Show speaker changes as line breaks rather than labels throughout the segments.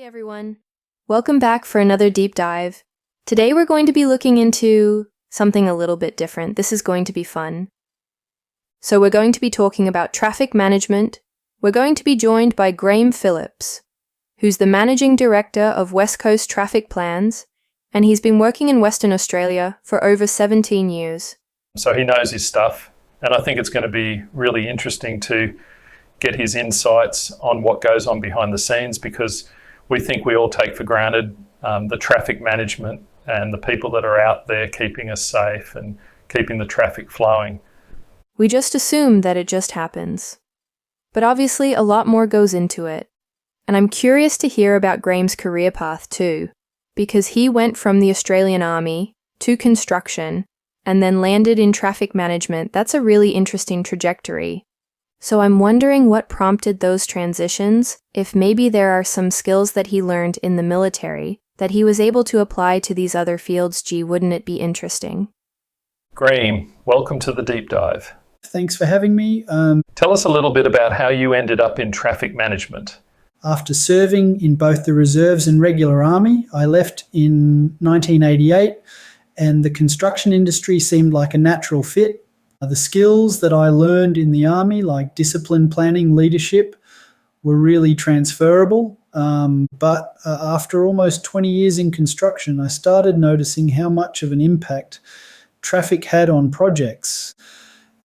everyone. Welcome back for another deep dive. Today we're going to be looking into something a little bit different. This is going to be fun. So we're going to be talking about traffic management. We're going to be joined by Graeme Phillips, who's the Managing Director of West Coast Traffic Plans, and he's been working in Western Australia for over 17 years.
So he knows his stuff, and I think it's going to be really interesting to get his insights on what goes on behind the scenes, because we think we all take for granted the traffic management and the people that are out there keeping us safe and keeping the traffic flowing.
We just assume that it just happens. But obviously a lot more goes into it. And I'm curious to hear about Graeme's career path too, because he went from the Australian Army to construction and then landed in traffic management. That's a really interesting trajectory. So I'm wondering what prompted those transitions, if maybe there are some skills that he learned in the military that he was able to apply to these other fields. Gee, wouldn't it be interesting?
Graeme, welcome to the deep dive.
Thanks for having me.
Tell us a little bit about how you ended up in traffic management.
After serving in both the Reserves and Regular Army, I left in 1988, and the construction industry seemed like a natural fit. The skills that I learned in the Army, like discipline, planning, leadership, were really transferable. But after almost 20 years in construction, I started noticing how much of an impact traffic had on projects.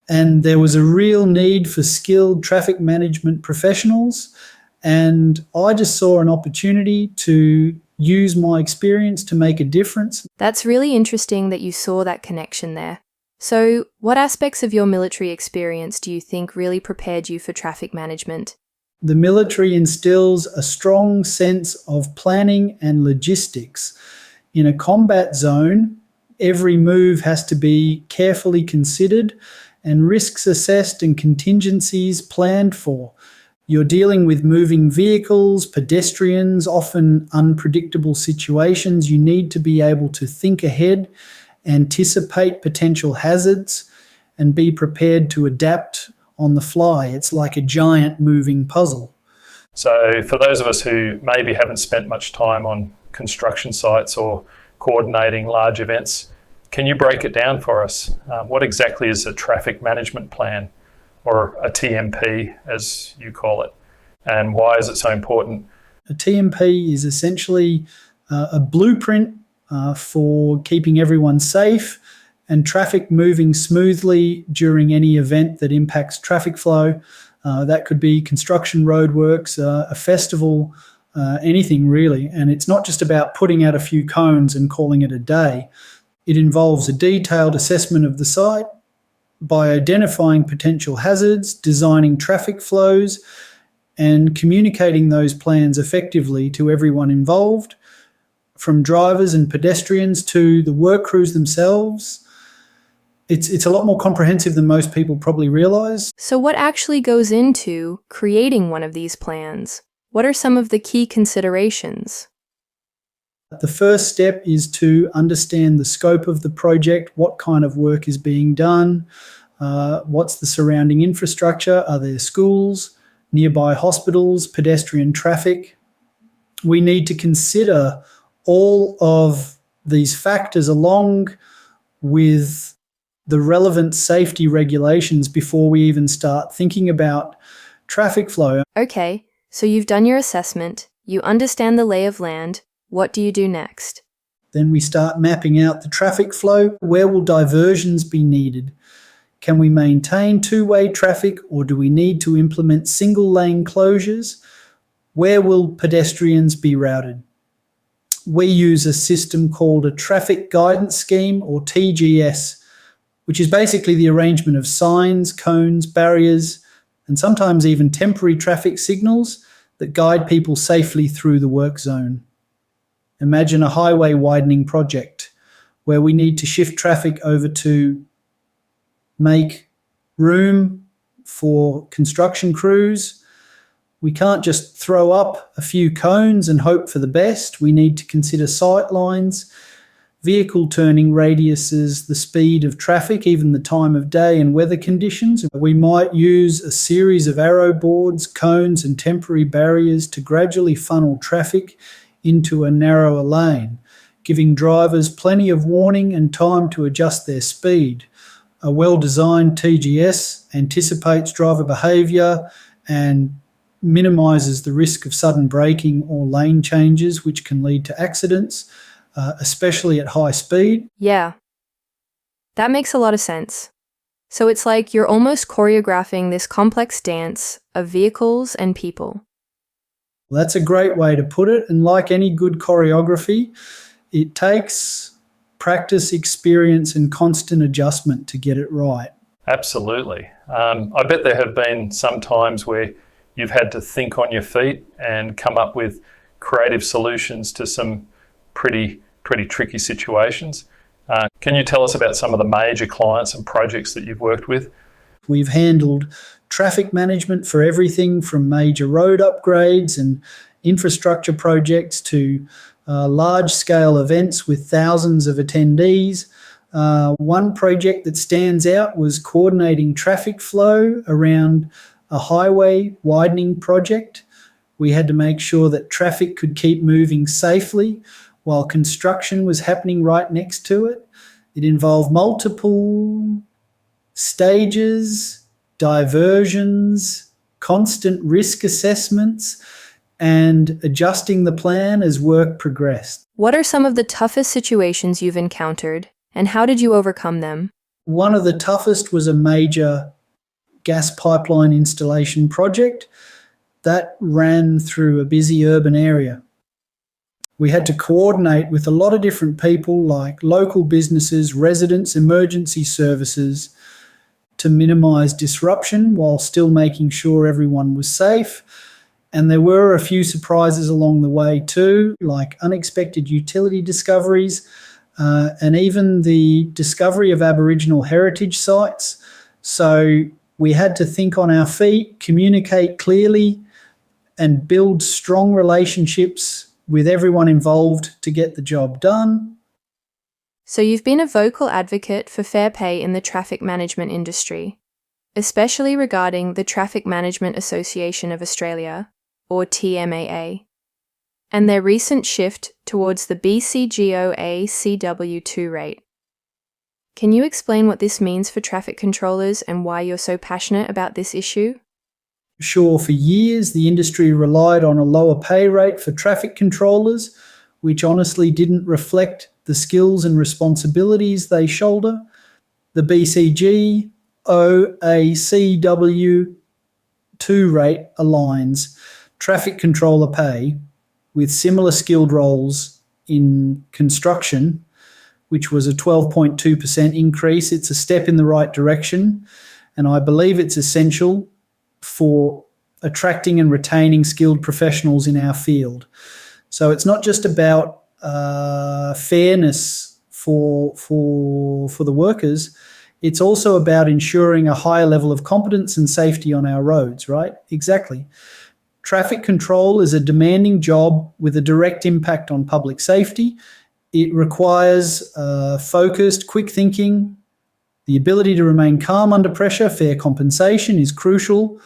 And there was a real need for skilled traffic management professionals. And I just saw an opportunity to use my experience to make a difference.
That's really interesting that you saw that connection there. So, what aspects of your military experience do you think really prepared you for traffic management?
The military instills a strong sense of planning and logistics. In a combat zone, every move has to be carefully considered and risks assessed and contingencies planned for. You're dealing with moving vehicles, pedestrians, often unpredictable situations. You need to be able to think ahead, anticipate potential hazards, and be prepared to adapt on the fly. It's like a giant moving puzzle.
So for those of us who maybe haven't spent much time on construction sites or coordinating large events, can you break it down for us? What exactly is a traffic management plan, or a TMP as you call it, and why is it so important?
A TMP is essentially a blueprint for keeping everyone safe and traffic moving smoothly during any event that impacts traffic flow. That could be construction roadworks, a festival, anything really. And it's not just about putting out a few cones and calling it a day. It involves a detailed assessment of the site by identifying potential hazards, designing traffic flows, and communicating those plans effectively to everyone involved, from drivers and pedestrians to the work crews themselves. It's a lot more comprehensive than most people probably realise.
So what actually goes into creating one of these plans? What are some of the key considerations?
The first step is to understand the scope of the project, what kind of work is being done, what's the surrounding infrastructure, are there schools, nearby hospitals, pedestrian traffic. We need to consider all of these factors along with the relevant safety regulations before we even start thinking about traffic flow.
Okay, so you've done your assessment, you understand the lay of land. What do you do next?
Then we start mapping out the traffic flow. Where will diversions be needed? Can we maintain two-way traffic, or do we need to implement single-lane closures? Where will pedestrians be routed? We use a system called a traffic guidance scheme, or TGS, which is basically the arrangement of signs, cones, barriers, and sometimes even temporary traffic signals that guide people safely through the work zone. Imagine a highway widening project where we need to shift traffic over to make room for construction crews. We can't just throw up a few cones and hope for the best. We need to consider sight lines, vehicle turning radiuses, the speed of traffic, even the time of day and weather conditions. We might use a series of arrow boards, cones, and temporary barriers to gradually funnel traffic into a narrower lane, giving drivers plenty of warning and time to adjust their speed. A well-designed TGS anticipates driver behaviour and minimises the risk of sudden braking or lane changes, which can lead to accidents, especially at high speed.
Yeah, that makes a lot of sense. So it's like you're almost choreographing this complex dance of vehicles and people.
Well, that's a great way to put it. And like any good choreography, it takes practice, experience, and constant adjustment to get it right.
Absolutely. I bet there have been some times where you've had to think on your feet and come up with creative solutions to some pretty tricky situations. Can you tell us about some of the major clients and projects that you've worked with?
We've handled traffic management for everything from major road upgrades and infrastructure projects to large-scale events with thousands of attendees. One project that stands out was coordinating traffic flow around a highway widening project. We had to make sure that traffic could keep moving safely while construction was happening right next to it. It involved multiple stages, diversions, constant risk assessments, and adjusting the plan as work progressed.
What are some of the toughest situations you've encountered, and how did you overcome them?
One of the toughest was a major gas pipeline installation project that ran through a busy urban area. We had to coordinate with a lot of different people like local businesses, residents, emergency services to minimise disruption while still making sure everyone was safe. And there were a few surprises along the way too, like unexpected utility discoveries and even the discovery of Aboriginal heritage sites. So we had to think on our feet, communicate clearly, and build strong relationships with everyone involved to get the job done.
So you've been a vocal advocate for fair pay in the traffic management industry, especially regarding the Traffic Management Association of Australia, or TMAA, and their recent shift towards the BCGOA CW2 rate. Can you explain what this means for traffic controllers and why you're so passionate about this issue?
Sure, for years the industry relied on a lower pay rate for traffic controllers, which honestly didn't reflect the skills and responsibilities they shoulder. The BCG OACW 2 rate aligns traffic controller pay with similar skilled roles in construction, which was a 12.2% increase. It's a step in the right direction, and I believe it's essential for attracting and retaining skilled professionals in our field. So it's not just about fairness for the workers, it's also about ensuring a higher level of competence and safety on our roads, right? Exactly. Traffic control is a demanding job with a direct impact on public safety. It requires focused, quick thinking. The ability to remain calm under pressure. Fair compensation is crucial,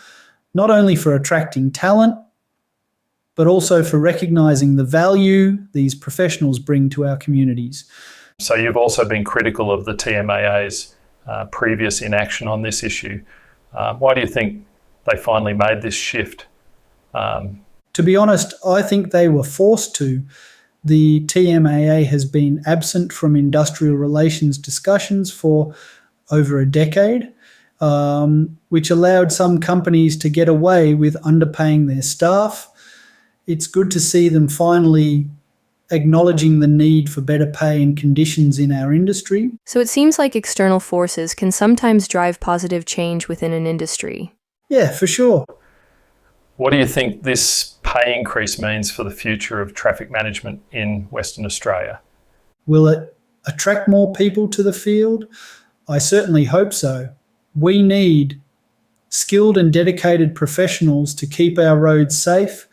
not only for attracting talent, but also for recognising the value these professionals bring to our communities.
So you've also been critical of the TMAA's previous inaction on this issue. Why do you think they finally made this shift?
To be honest, I think they were forced to. The TMAA has been absent from industrial relations discussions for over a decade, which allowed some companies to get away with underpaying their staff. It's good to see them finally acknowledging the need for better pay and conditions in our industry.
So it seems like external forces can sometimes drive positive change within an industry.
Yeah, for sure.
What do you think this pay increase means for the future of traffic management in Western Australia?
Will it attract more people to the field? I certainly hope so. We need skilled and dedicated professionals to keep our roads safe,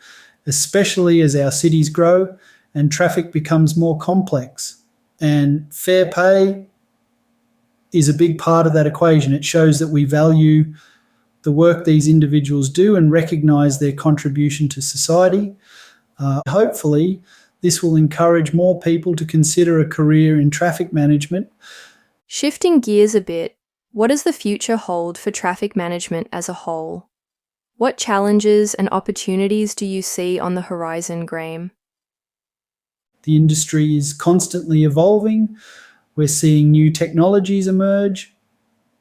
especially as our cities grow and traffic becomes more complex. And fair pay is a big part of that equation. It shows that we value the work these individuals do and recognise their contribution to society. Hopefully, this will encourage more people to consider a career in traffic management.
Shifting gears a bit, what does the future hold for traffic management as a whole? What challenges and opportunities do you see on the horizon, Graeme?
The industry is constantly evolving. We're seeing new technologies emerge,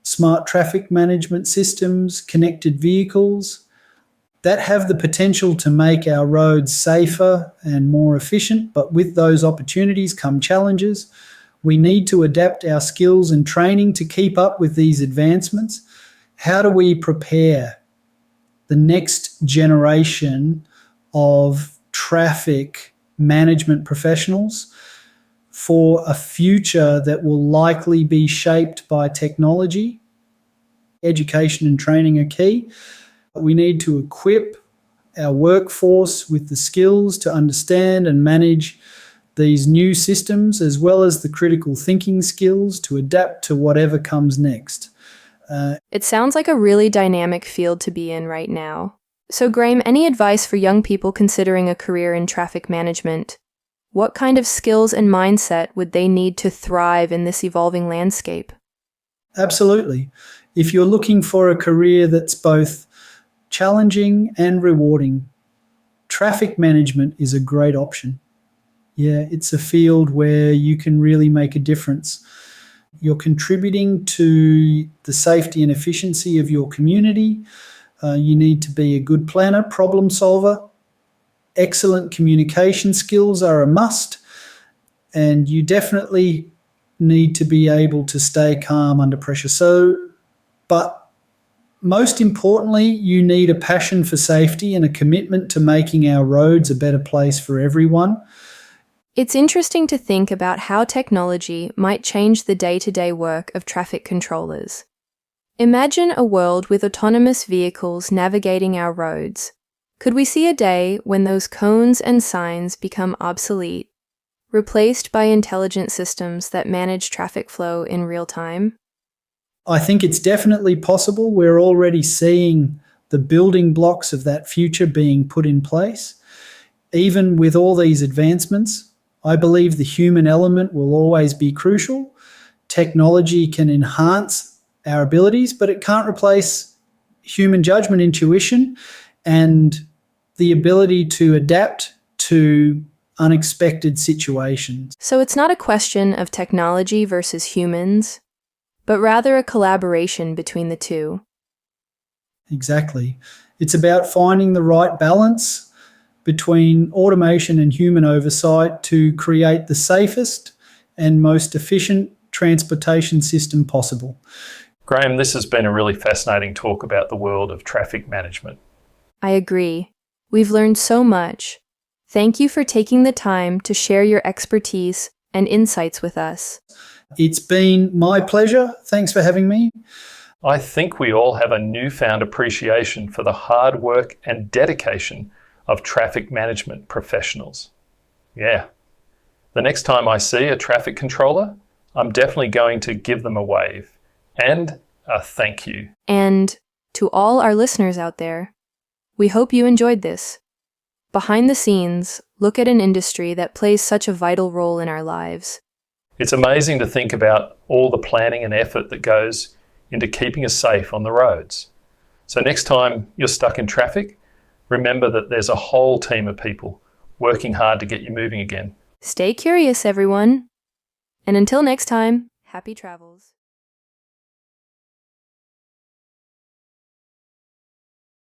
smart traffic management systems, connected vehicles that have the potential to make our roads safer and more efficient. But with those opportunities come challenges. We need to adapt our skills and training to keep up with these advancements. How do we prepare the next generation of traffic management professionals for a future that will likely be shaped by technology? Education and training are key. We need to equip our workforce with the skills to understand and manage these new systems, as well as the critical thinking skills to adapt to whatever comes next.
It sounds like a really dynamic field to be in right now. So, Graeme, any advice for young people considering a career in traffic management? What kind of skills and mindset would they need to thrive in this evolving landscape?
Absolutely. If you're looking for a career that's both challenging and rewarding, traffic management is a great option. Yeah, it's a field where you can really make a difference. You're contributing to the safety and efficiency of your community. You need to be a good planner, problem solver. Excellent communication skills are a must. And you definitely need to be able to stay calm under pressure. But most importantly, you need a passion for safety and a commitment to making our roads a better place for everyone.
It's interesting to think about how technology might change the day-to-day work of traffic controllers. Imagine a world with autonomous vehicles navigating our roads. Could we see a day when those cones and signs become obsolete, replaced by intelligent systems that manage traffic flow in real time?
I think it's definitely possible. We're already seeing the building blocks of that future being put in place. Even with all these advancements, I believe the human element will always be crucial. Technology can enhance our abilities, but it can't replace human judgment, intuition, and the ability to adapt to unexpected situations.
So it's not a question of technology versus humans, but rather a collaboration between the two.
Exactly. It's about finding the right balance between automation and human oversight to create the safest and most efficient transportation system possible.
Graeme, this has been a really fascinating talk about the world of traffic management.
I agree. We've learned so much. Thank you for taking the time to share your expertise and insights with us.
It's been my pleasure. Thanks for having me.
I think we all have a newfound appreciation for the hard work and dedication of traffic management professionals. Yeah. The next time I see a traffic controller, I'm definitely going to give them a wave and a thank you.
And to all our listeners out there, we hope you enjoyed this. Behind the scenes, look at an industry that plays such a vital role in our lives.
It's amazing to think about all the planning and effort that goes into keeping us safe on the roads. So next time you're stuck in traffic, remember that there's a whole team of people working hard to get you moving again.
Stay curious, everyone. And until next time, happy travels.